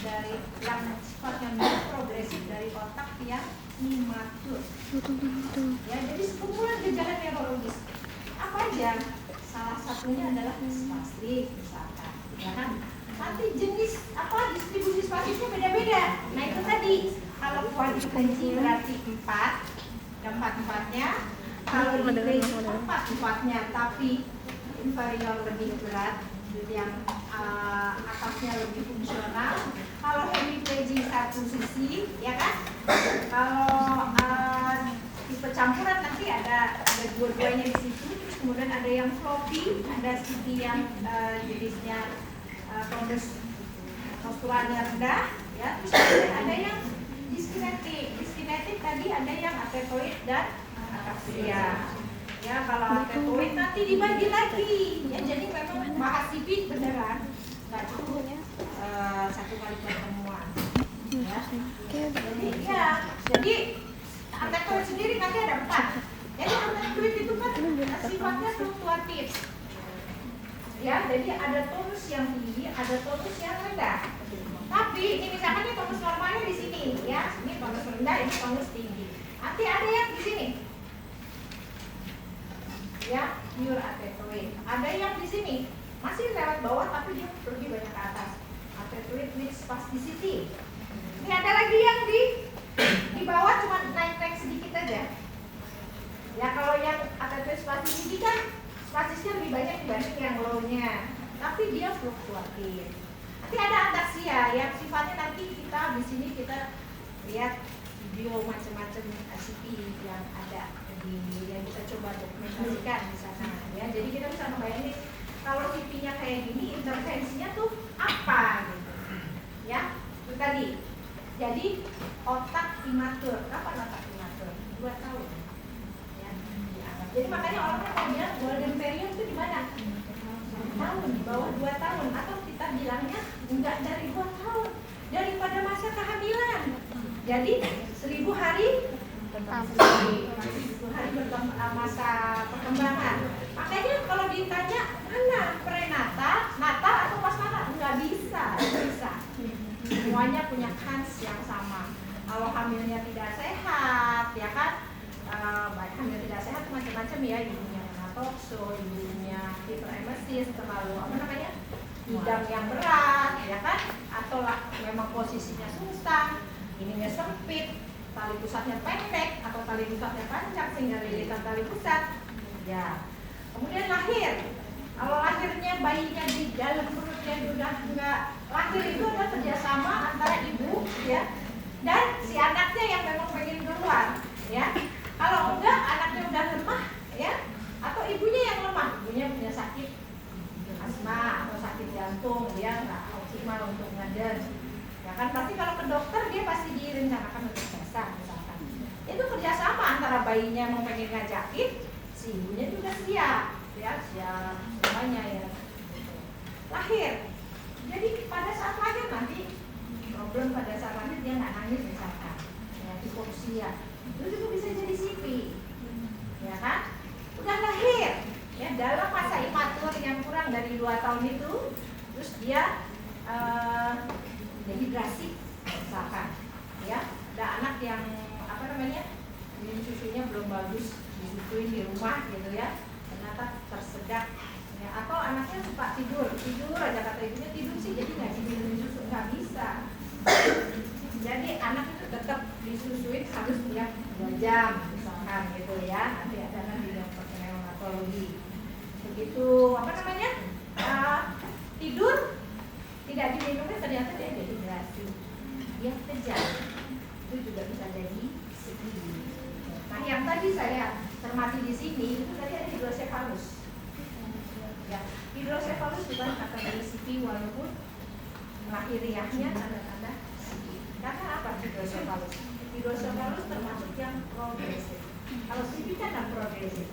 dari yang sifatnya non progresif dari otak yang imatur. Ya, jadi sekumpulan gejala neurologis apa aja? Salah satunya adalah spastik misalkan, ya kan? Nanti jenis apa distribusi spastiknya beda-beda. Nah itu tadi kalau kuadriplegia berarti 4 dan 4-4-nya. Kalau diplegia 4-4-nya tapi inferior lebih berat, yang atasnya lebih fungsional. Kalau hemiplegia satu sisi, ya kan? Kalau tipe campuran nanti ada dua-duanya di situ. Terus kemudian ada yang floppy, ada CD yang jenisnya tonus muskularnya rendah, ya. Terus ada yang diskinetik. Diskinetik tadi ada yang atetoid dan ataxia. Ya, kalau atetoid nanti dibagi lagi. Ya, jadi memang bahas CV beneran nggak cukup satu kali pertemuan. Ya. Jadi atetoid sendiri nanti ada 4. Jadi atetoid itu kan sifatnya fluktuatif. Ya, jadi ada tonus yang tinggi, ada tonus yang rendah. Tapi ini misalkan ini tonus normalnya di sini, ya. Ini tonus rendah, ini tonus tinggi. Nanti ada yang di sini. Ya, pure atetoid. Ada yang di sini masih lewat bawah tapi dia pergi banyak ke atas. Atetoid with spasticity. Ini ada lagi yang di bawah cuma naik-naik sedikit aja. Ya, kalau yang atetoid spasticity kan spastisnya lebih banyak dibanding yang low-nya. Tapi dia fluktuatif. Nanti ada ataxia yang sifatnya nanti kita di sini kita lihat video macam-macam CP yang ada yang bisa coba dokumentasikan di sana, ya. Jadi kita bisa membayangin kalau CP-nya kayak gini, intervensinya tuh apa gitu, ya. Itu tadi. Jadi otak imatur, kapan otak imatur? 2 tahun, ya. Jadi makanya orang mau bilang golden period itu di mana? 2 tahun, di bawah 2 tahun, atau kita bilangnya enggak dari 2 tahun, daripada masa kehamilan. Jadi 1000 hari. 1000 hari masa perkembangan. Makanya kalau ditanya mana prenatal, natal atau postnatal, nggak bisa. Semuanya punya kans yang sama. Kalau hamilnya tidak sehat, ya kan? Hamil tidak sehat macam-macam ya, ibunya kena tokso, ibunya hiperemesis, terlalu bidang yang berat, ya kan? Atau memang posisinya susah, ininya sempit, tali pusatnya pendek atau tali pusatnya panjang sehingga lilitan tali pusat. Ya. Kemudian lahir. Kalau lahirnya bayinya di dalam perutnya sudah enggak lahir, itu adalah kerjasama antara ibu, ya, dan si anaknya yang memang pengen keluar, ya. Kalau enggak, anaknya udah lemah, ya, atau ibunya yang lemah, ibunya punya sakit asma atau sakit jantung, dia nggak optimal untuk ngajar. Ya kan, pasti kalau ke dokter dia pasti direncanakan untuk sesar misalkan. Itu kerjasama antara bayinya mau pengen ngajakin, si ibunya juga siap, ya, siap semuanya, ya. Lahir. Jadi pada saat lahir nanti problem pada saat lahir dia nggak nangis misalkan, ya, hipoksia. Itu juga bisa jadi CP, ya kan? Udah lahir, ya, dalam masa imatur yang kurang dari 2 tahun itu, terus dia dehidrasi misalkan, ya, ada anak yang minum susunya belum bagus, disusuin di rumah gitu, ya, ternyata tersedak, ya, atau anaknya suka tidur aja, kata ibunya tidur sih jadi nggak dibeliin susu, nggak bisa. Jadi anak itu tetap disusuin harus tiap 2 jam misalkan gitu, ya. Nanti ada di dokter neonatologi. Begitu tidur tidak diminumnya ternyata dia dehidrasi, dia kejang, itu juga bisa jadi sedih. Nah, yang tadi saya cermati di sini itu tadi ada hidrosefalus. Ya, hidrosefalus bukan kategori CP walaupun lahiriahnya tanda-tanda CP. Karena apa hidrosefalus? Hidrosefalus termasuk yang progresif. Kalau CP kan non progresif.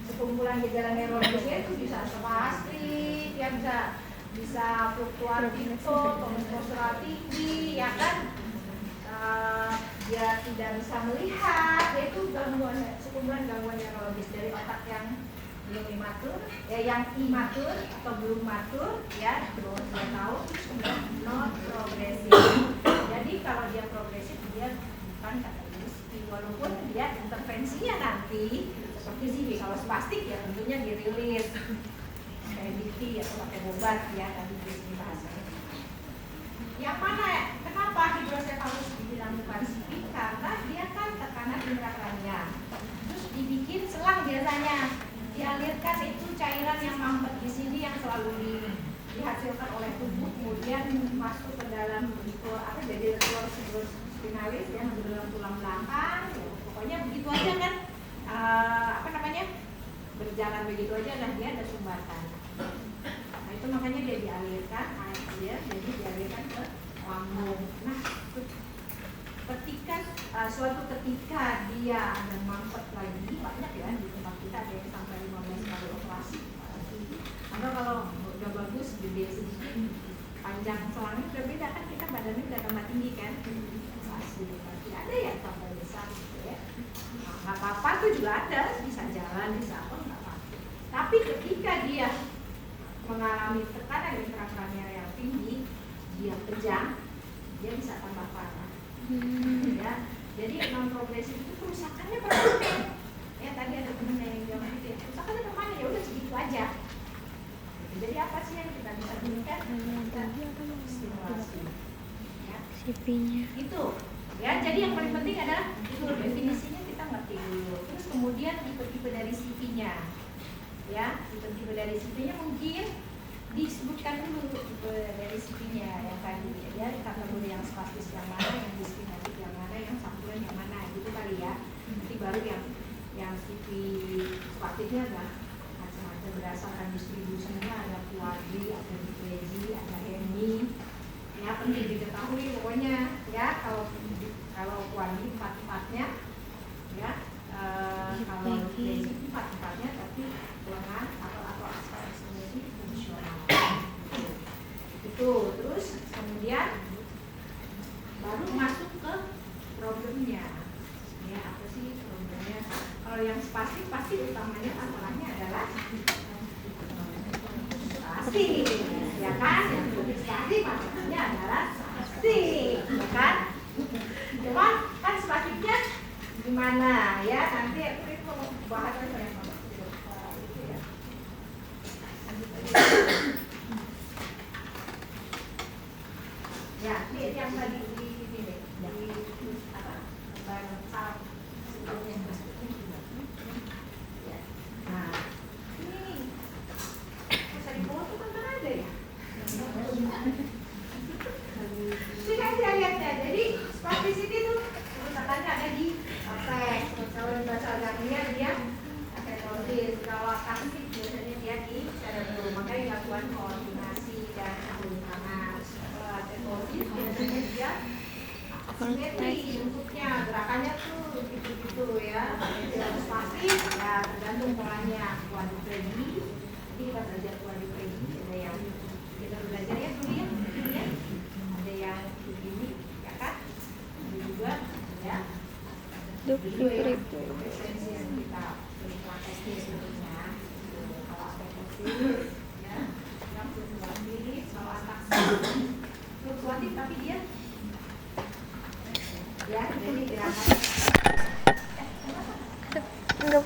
Sekumpulan gejala neurologisnya itu bisa spastik, ya, bisa fluktuatif, tonus postural tinggi, ya kan? Dia tidak bisa melihat, yaitu gangguan, sekumpulan gangguan neurologis dari otak yang belum imatur, yang imatur atau belum matur, ya, di bawah 2 tahun, non progresif. sumbat ya tadi di sini bahasanya. Yang mana? Kenapa hidrosefalus dibilang bukan CP? Karena dia kan tekanan intrakranial. Terus dibikin selang biasanya, dialirkan itu cairan yang mampet di sini yang selalu dihasilkan oleh tubuh, kemudian masuk ke dalam jadi keluar spinalis yang di dalam tulang belakang. Pokoknya begitu aja kan, berjalan begitu aja dan dia ada sumbatan. Nah itu makanya dia dialirkan air dia, jadi dialirkan ke lambung. Nah suatu ketika dia ada mampet lagi, banyak ya di tempat kita ada yang sampai 15 kali operasi. Atau kalau udah bagus gede sedikit, panjang selangnya udah beda kan, kita badannya udah tambah tinggi kan. Pasti ada ya tambah besar gitu ya. Nah, nggak apa-apa tuh juga ada, bisa jalan, bisa apa nggak apa-apa. Tapi ketika dia mengalami tekanan intrakranial yang tinggi, dia kejang, dia bisa tambah parah. Ya, jadi non progresif itu kerusakannya permanen. Ya tadi ada temen yang bilang gitu ya, kerusakannya permanen, ya udah segitu aja. Jadi apa sih yang kita bisa berikan? Stimulasi. Ya. CP-nya. Itu. Ya, jadi yang paling penting adalah itu definisinya kita ngerti dulu. Terus kemudian tipe-tipe dari CP-nya. Ya, tipe-tipe dari CP-nya mungkin disebutkan dulu tipe dari CP-nya yang tadi ya, kategori yang spastis yang mana, yang diskriminatif yang mana, yang sampulan yang mana, gitu kali ya. Nanti baru yang CP spastisnya ada macam-macam berdasarkan distribusinya, ada kuadri, ada dipleji, ada hemi. Ya penting diketahui pokoknya ya, kalau kuadri 4-4-nya ya, kalau dipleji 4-4-nya tapi lengan atau aspal ekstremis fungsional. Itu terus kemudian baru masuk ke problemnya. Ya apa sih problemnya? Kalau yang spastik pasti utamanya masalahnya adalah spastik, ya kan? Yang spastik masalahnya adalah spastik, ya kan? Cuman kan spastiknya gimana ya? Nanti aku mau bahas yang ya, ini yang tadi di apa? Bangsal sebelumnya. Ya. Nah, ini bisa dipotong kan ada ya? Sudah saya lihat ya. Jadi spasticity itu kerusakannya ada di otak. Kalau di bahasa Arabnya dia atetosis. Kalau aktif biasanya dia di cerebrum. Makanya gangguan koordinasi dan tangan. Atetosis biasanya dia simetri bentuknya, gerakannya tuh gitu-gitu ya. Tidak spastik ya, tergantung polanya. Quadriplegia, ini kita belajar quadriplegia. Ada yang kita belajar ya dulu ya, ada yang begini, ya kan? Ada juga ya. Juga yang esensi yang kita prakteknya sebelumnya. Kalau atetosis ya, yang fluktuatif, kalau ataksi fluktuatif tapi dia ya jadi gerakan tuh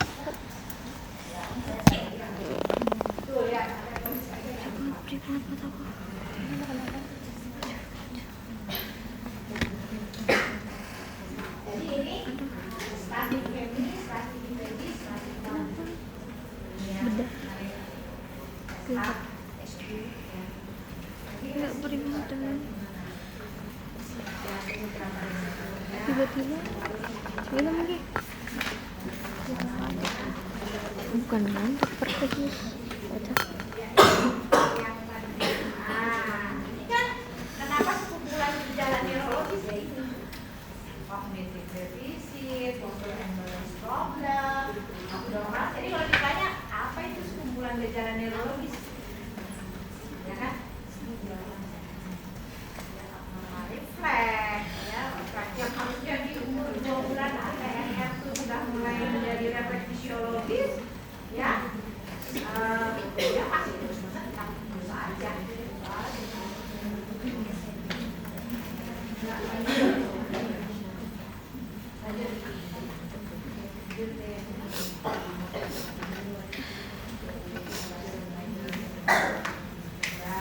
ya jadi ini statik hemi, statik medis, statik nggak beriman teman tiba-tiba film lagi bukan ngantuk persis ini kan kenapa sekumpulan gejala neurologis ya itu cognitive deficit, motor imbalance problem, abnormal. Jadi kalau ditanya apa itu sekumpulan gejala neurologis, ya kan? Refleks, ya, yang harusnya di umur 2 bulan ATNF itu sudah mulai menjadi refleks fisiologis, ya, ya pasti terus tetap bisa aja. Ya,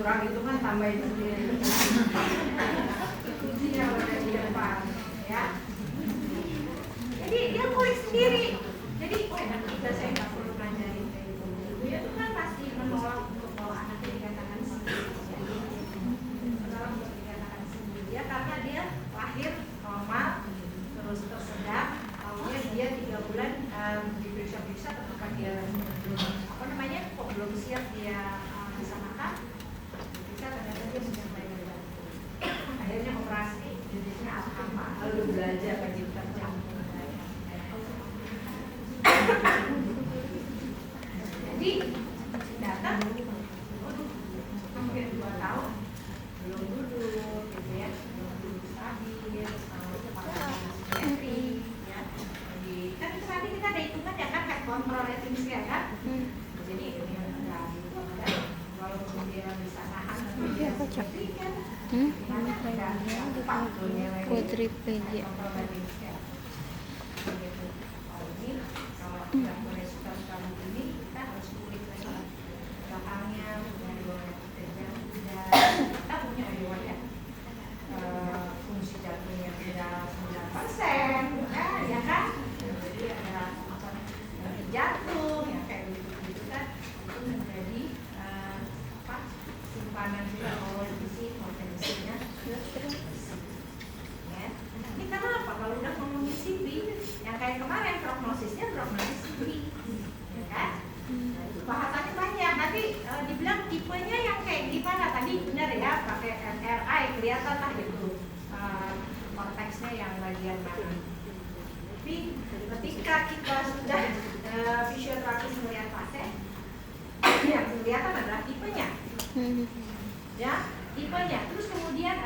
kurang hitungan tambahin sendiri. Kuncinya ada di depan, ya. Jadi dia kulik sendiri. Jadi kita saya nggak perlu ngajarin kayak gitu. Dia tuh kan pasti menolak untuk bawa anaknya dikatakan sendiri. Menolak untuk dikatakan sendiri. Ya karena dia lahir normal, terus tersedak. Tahunya dia 3 bulan diperiksa-periksa apakah dia apa namanya kok belum siap dia bisa makan. Bisa ternyata dia mencapai dari akhirnya operasi. Jenisnya apa? Lalu belajar bagi terjang. Jadi datang, waduh, hampir 2 tahun belum duduk, gitu ya, belum duduk stabil, pakai psikiatri, ya. Jadi kan tadi kita ada hitungan ya kan, kayak kontrol rating scale kan. Jadi ini enggak gitu, kalau kemudian bisa nahan, dia sendiri kan. Gimana enggak lupa Quadriplegia. kontrol rating scale. Gitu. Oh, ini kalau tidak boleh suka-suka begini, kita harus kulik lagi belakangnya, dari bawah jantung kita punya riwayat fungsi jantungnya tidak 9%, ya kan? Jadi ada apa jantung, ya kayak gitu kan, itu menjadi apa simpanan juga potensi potensinya. Ya. Ini kenapa kalau udah ngomongin CP, yang kayak kemarin prognosisnya prognosis CP, ya kan? Bahasannya banyak. Nanti dibilang tipenya yang kayak gimana tadi benar ya pakai MRI kelihatan lah itu konteksnya yang bagian mana. Tapi ketika kita sudah fisioterapis melihat pasien, yang kelihatan adalah tipenya, ya tipenya. Terus kemudian